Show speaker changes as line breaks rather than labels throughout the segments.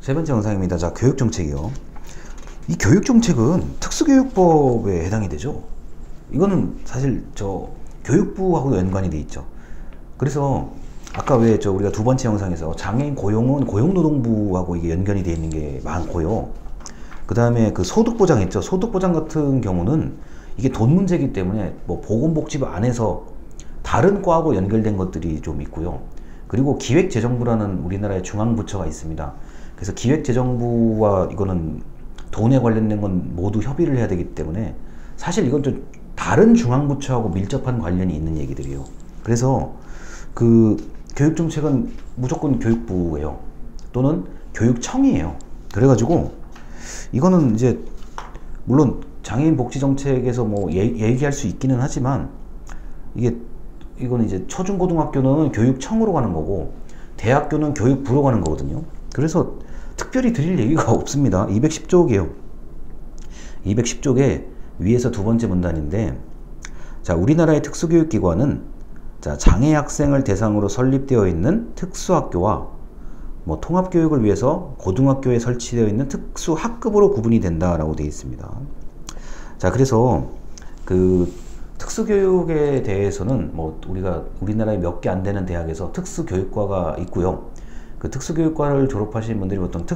세 번째 영상입니다. 자, 교육정책이요. 이 교육정책은 특수교육법에 해당이 되죠. 이거는 사실 저 교육부하고도 연관이 돼 있죠. 그래서 아까 왜 저 우리가 두 번째 영상에서 장애인 고용은 고용노동부하고 이게 연관이 돼 있는 게 많고요. 그 다음에 그 소득보장 있죠. 소득보장 같은 경우는 이게 돈 문제이기 때문에 뭐 보건복지부 안에서 다른 과하고 연결된 것들이 좀 있고요. 그리고 기획재정부라는 우리나라의 중앙부처가 있습니다. 그래서 기획재정부와 이거는 돈에 관련된 건 모두 협의를 해야 되기 때문에 사실 이건 좀 다른 중앙부처하고 밀접한 관련이 있는 얘기들이에요. 그래서 그 교육정책은 무조건 교육부예요. 또는 교육청이에요. 그래가지고 이거는 이제 물론 장애인 복지정책에서 뭐 얘기할 수 있기는 하지만 이거는 이제 초중고등학교는 교육청으로 가는 거고 대학교는 교육부로 가는 거거든요. 그래서 특별히 드릴 얘기가 없습니다. 210쪽이에요. 210쪽에 위에서 두 번째 문단인데, 자, 우리나라의 특수교육기관은 자, 장애 학생을 대상으로 설립되어 있는 특수학교와 뭐 통합교육을 위해서 고등학교에 설치되어 있는 특수학급으로 구분이 된다라고 되어 있습니다. 자, 그래서 그 특수교육에 대해서는 뭐 우리나라에 몇 개 안 되는 대학에서 특수교육과가 있고요. 그 특수교육과를 졸업하신 분들이 보통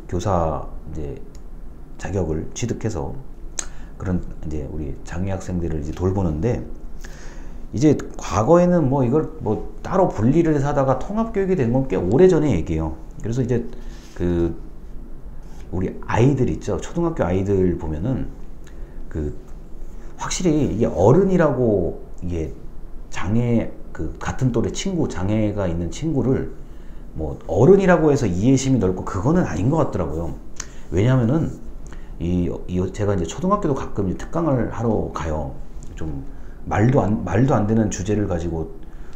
교사 이제 자격을 취득해서 그런 이제 우리 장애 학생들을 이제 돌보는데, 이제 과거에는 뭐 이걸 뭐 따로 분리를 해서 하다가 통합교육이 된 건 꽤 오래전의 얘기예요. 그래서 이제 그 우리 아이들 있죠. 초등학교 아이들 보면은 그 확실히 이게 어른이라고 이게 장애 같은 또래 친구, 장애가 있는 친구를 뭐 어른이라고 해서 이해심이 넓고 그거는 아닌 것 같더라고요. 왜냐하면은 제가 이제 초등학교도 가끔 특강을 하러 가요. 좀 말도 안 되는 주제를 가지고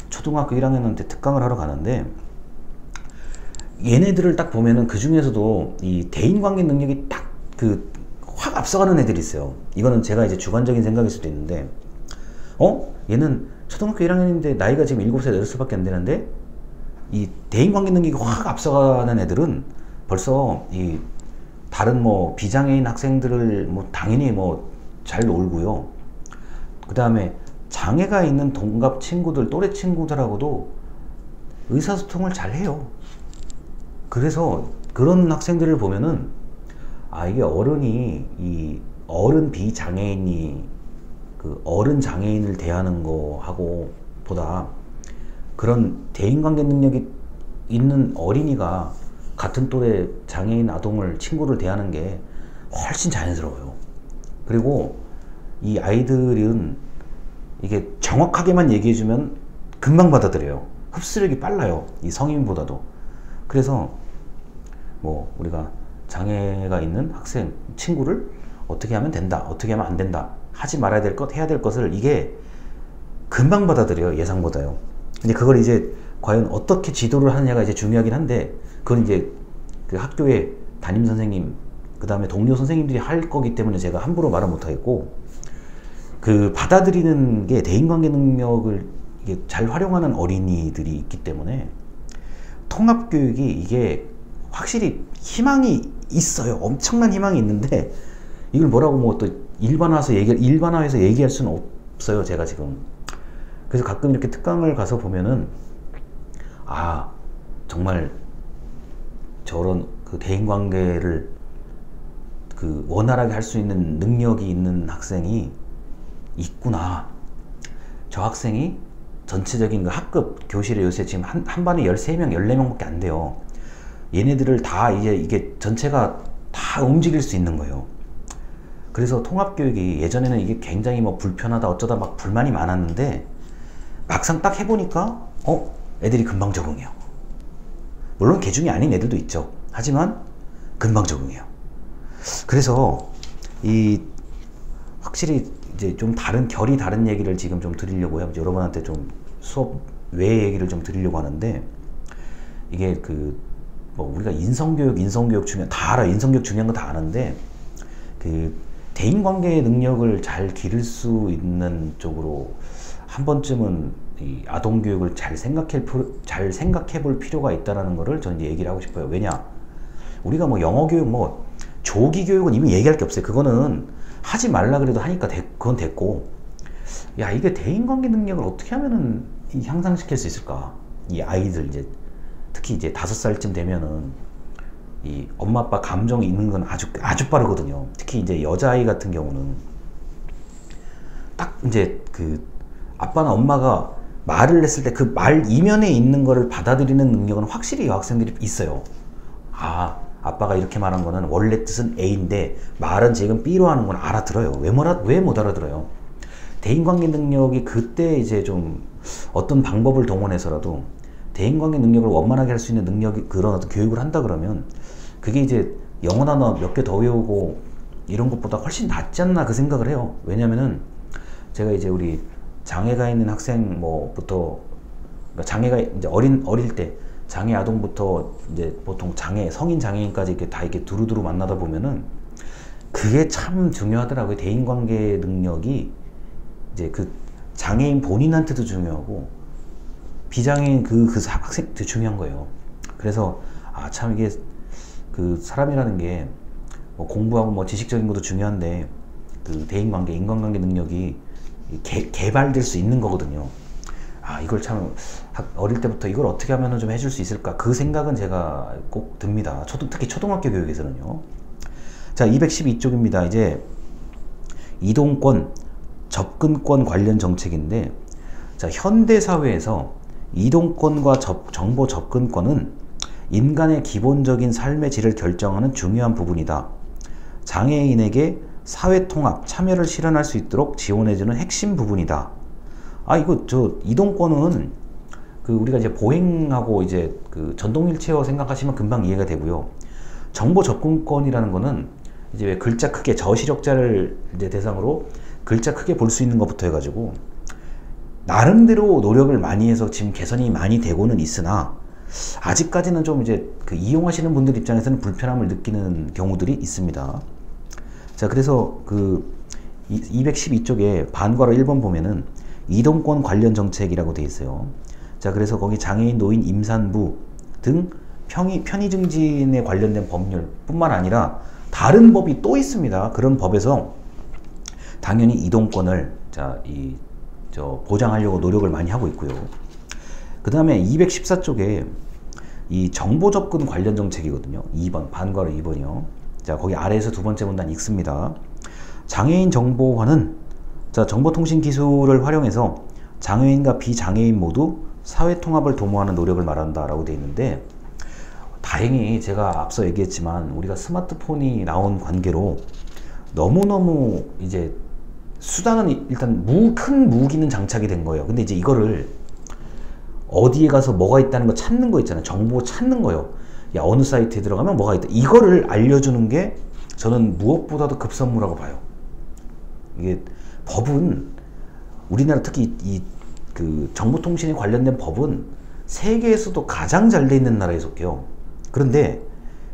초등학교 1학년한테 특강을 하러 가는데, 얘네들을 딱 보면은 그 중에서도 이 대인관계 능력이 딱 확 앞서가는 애들이 있어요. 이거는 제가 이제 주관적인 생각일 수도 있는데, 얘는 초등학교 1학년인데 나이가 지금 7살, 8살밖에 안 되는데 이 대인관계 능력이 확 앞서가는 애들은 벌써 이 다른 뭐 비장애인 학생들을 뭐 당연히 뭐 잘 놀고요. 그 다음에 장애가 있는 동갑 친구들, 또래 친구들하고도 의사소통을 잘 해요. 그래서 그런 학생들을 보면은 이게 이 어른 비장애인이 그 어른 장애인을 대하는 거하고 보다 그런 대인관계 능력이 있는 어린이가 같은 또래 장애인 아동을 친구를 대하는 게 훨씬 자연스러워요. 그리고 이 아이들은 이게 정확하게만 얘기해주면 금방 받아들여요. 흡수력이 빨라요. 이 성인보다도. 그래서 뭐 우리가 장애가 있는 학생, 친구를 어떻게 하면 된다, 어떻게 하면 안 된다, 하지 말아야 될 것, 해야 될 것을 이게 금방 받아들여요. 예상보다요. 근데 그걸 이제 과연 어떻게 지도를 하느냐가 이제 중요하긴 한데, 그건 이제 그 학교의 담임 선생님, 그 다음에 동료 선생님들이 할 거기 때문에 제가 함부로 말은 못 하겠고, 그 받아들이는 게 대인관계 능력을 이게 잘 활용하는 어린이들이 있기 때문에 통합교육이 이게 확실히 희망이 있어요. 엄청난 희망이 있는데 이걸 뭐라고 뭐 또 일반화해서 얘기할 수는 없어요. 제가 지금. 그래서 가끔 이렇게 특강을 가서 보면은 정말 저런 그 대인관계를 그 원활하게 할 수 있는 능력이 있는 학생이 있구나. 저 학생이 전체적인 그 학급 교실에 요새 지금 한 반에 13명, 14명밖에 안 돼요. 얘네들을 다 이게 전체가 다 움직일 수 있는 거예요. 그래서 통합교육이 예전에는 이게 굉장히 뭐 불편하다 어쩌다 막 불만이 많았는데 막상 딱 해보니까 애들이 금방 적응해요. 물론 개중이 아닌 애들도 있죠. 하지만 금방 적응해요. 그래서 확실히 이제 좀 결이 다른 얘기를 지금 좀 드리려고 해요. 여러분한테 좀 수업 외의 얘기를 좀 드리려고 하는데, 이게 뭐 우리가 인성교육 중요한 다 알아. 인성교육 중요한 거 다 아는데 그 대인관계 능력을 잘 기를 수 있는 쪽으로 한 번쯤은 이 아동 교육을 잘 생각해 볼 필요가 있다라는 거를 저는 이제 얘기를 하고 싶어요. 왜냐? 우리가 뭐 영어 교육, 뭐 조기 교육은 이미 얘기할 게 없어요. 그거는 하지 말라 그래도 하니까 그건 됐고, 야, 이게 대인관계 능력을 어떻게 하면은 향상시킬 수 있을까? 이 아이들 이제 특히 이제 5살쯤 되면은 이 엄마 아빠 감정이 있는 건 아주 빠르거든요. 특히 이제 여자아이 같은 경우는 딱 이제 그 아빠나 엄마가 말을 했을 때 그 말 이면에 있는 거를 받아들이는 능력은 확실히 여학생들이 있어요. 아, 아빠가 이렇게 말한 거는 원래 뜻은 A인데 말은 지금 B로 하는 건 알아들어요. 왜 못 알아들어요? 대인관계 능력이 그때 이제 좀 어떤 방법을 동원해서라도 대인관계 능력을 원만하게 할 수 있는 능력이, 그런 어떤 교육을 한다 그러면 그게 이제 영어 단어 몇 개 더 외우고 이런 것보다 훨씬 낫지 않나 그 생각을 해요. 왜냐면은 제가 이제 우리 장애가 있는 학생 뭐부터, 그러니까 장애가 이제 어릴 때 장애 아동부터 이제 보통 성인 장애인까지 이렇게 다 이렇게 두루두루 만나다 보면은 그게 참 중요하더라고요. 대인관계 능력이 이제 그 장애인 본인한테도 중요하고 비장애인 그 학생한테 중요한 거예요. 그래서 참 이게 그 사람이라는 게 뭐 공부하고 뭐 지식적인 것도 중요한데 그 대인관계, 인간관계 능력이 개발될 수 있는 거거든요. 이걸 참 어릴 때부터 이걸 어떻게 하면 좀 해줄 수 있을까, 그 생각은 제가 꼭 듭니다. 특히 초등학교 교육에서는요. 자, 212쪽입니다. 이제 이동권, 접근권 관련 정책인데, 자, 현대 사회에서 이동권과 정보 접근권은 인간의 기본적인 삶의 질을 결정하는 중요한 부분이다. 장애인에게 사회통합, 참여를 실현할 수 있도록 지원해주는 핵심 부분이다. 이동권은 우리가 이제 보행하고 이제 그 전동휠체어 생각하시면 금방 이해가 되고요. 정보 접근권이라는 거는 이제 왜 글자 크게, 저시력자를 이제 대상으로 글자 크게 볼 수 있는 것부터 해가지고 나름대로 노력을 많이 해서 지금 개선이 많이 되고는 있으나 아직까지는 좀 이제 그 이용하시는 분들 입장에서는 불편함을 느끼는 경우들이 있습니다. 자, 그래서 그 212쪽에 반괄호 1번 보면은 이동권 관련 정책이라고 되어 있어요. 자, 그래서 거기 장애인, 노인, 임산부 등 편의 증진에 관련된 법률 뿐만 아니라 다른 법이 또 있습니다. 그런 법에서 당연히 이동권을 보장하려고 노력을 많이 하고 있고요. 그 다음에 214쪽에 이 정보 접근 관련 정책이거든요. 2번, 반괄호 2번이요. 자, 거기 아래에서 두 번째 문단 읽습니다. 장애인 정보화는 정보통신 기술을 활용해서 장애인과 비장애인 모두 사회통합을 도모하는 노력을 말한다라고 되어 있는데, 다행히 제가 앞서 얘기했지만 우리가 스마트폰이 나온 관계로 너무너무 이제 수단은 일단 큰 무기는 장착이 된 거예요. 근데 이제 이거를 어디에 가서 뭐가 있다는 거 찾는 거 있잖아요. 정보 찾는 거요. 야, 어느 사이트에 들어가면 뭐가 있다. 이거를 알려주는 게 저는 무엇보다도 급선무라고 봐요. 이게 법은 우리나라 특히 그 정보통신에 관련된 법은 세계에서도 가장 잘 돼 있는 나라에 속해요. 그런데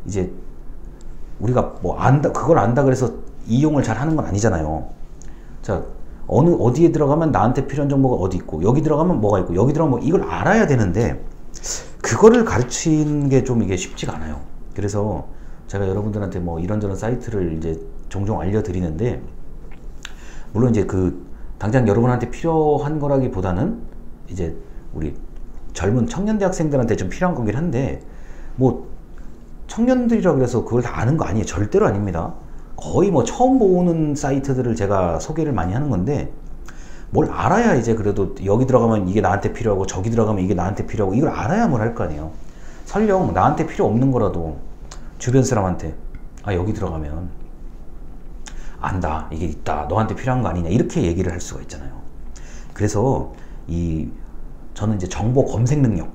이제 우리가 그걸 안다 그래서 이용을 잘 하는 건 아니잖아요. 자, 어디에 들어가면 나한테 필요한 정보가 어디 있고, 여기 들어가면 뭐가 있고, 여기 들어가면 이걸 알아야 되는데 그거를 가르치는 게 좀 이게 쉽지가 않아요. 그래서 제가 여러분들한테 뭐 이런저런 사이트를 이제 종종 알려드리는데, 물론 이제 당장 여러분한테 필요한 거라기보다는 이제 우리 젊은 청년 대학생들한테 좀 필요한 거긴 한데, 뭐 청년들이라 그래서 그걸 다 아는 거 아니에요. 절대로 아닙니다. 거의 뭐 처음 보는 사이트들을 제가 소개를 많이 하는 건데, 뭘 알아야 이제 그래도 여기 들어가면 이게 나한테 필요하고 저기 들어가면 이게 나한테 필요하고 이걸 알아야 뭘 할 거 아니에요. 설령 나한테 필요 없는 거라도 주변 사람한테 여기 들어가면 안다, 이게 있다, 너한테 필요한 거 아니냐, 이렇게 얘기를 할 수가 있잖아요. 그래서 저는 이제 정보 검색 능력,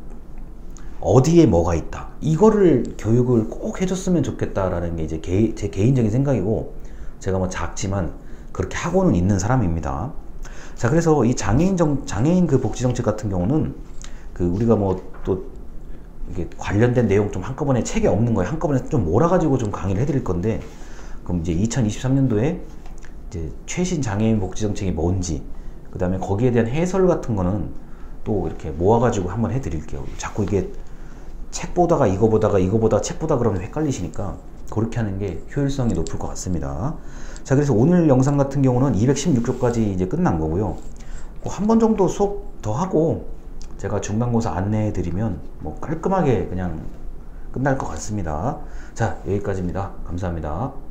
어디에 뭐가 있다, 이거를 교육을 꼭 해줬으면 좋겠다라는 게 이제 제 개인적인 생각이고, 제가 뭐 작지만 그렇게 하고는 있는 사람입니다. 자, 그래서 이 장애인 그 복지정책 같은 경우는 우리가 뭐 또 이게 관련된 내용 좀 한꺼번에 책에 없는 거에 한꺼번에 좀 몰아가지고 좀 강의를 해드릴 건데, 그럼 이제 2023년도에 이제 최신 장애인 복지정책이 뭔지, 그 다음에 거기에 대한 해설 같은 거는 또 이렇게 모아가지고 한번 해드릴게요. 자꾸 이게 책 보다가 이거 보다가 이거 보다가 책 보다 그러면 헷갈리시니까 그렇게 하는 게 효율성이 높을 것 같습니다. 자, 그래서 오늘 영상 같은 경우는 216조까지 이제 끝난 거고요. 한 번 정도 수업 더 하고 제가 중간고사 안내해 드리면 뭐 깔끔하게 그냥 끝날 것 같습니다. 자, 여기까지입니다. 감사합니다.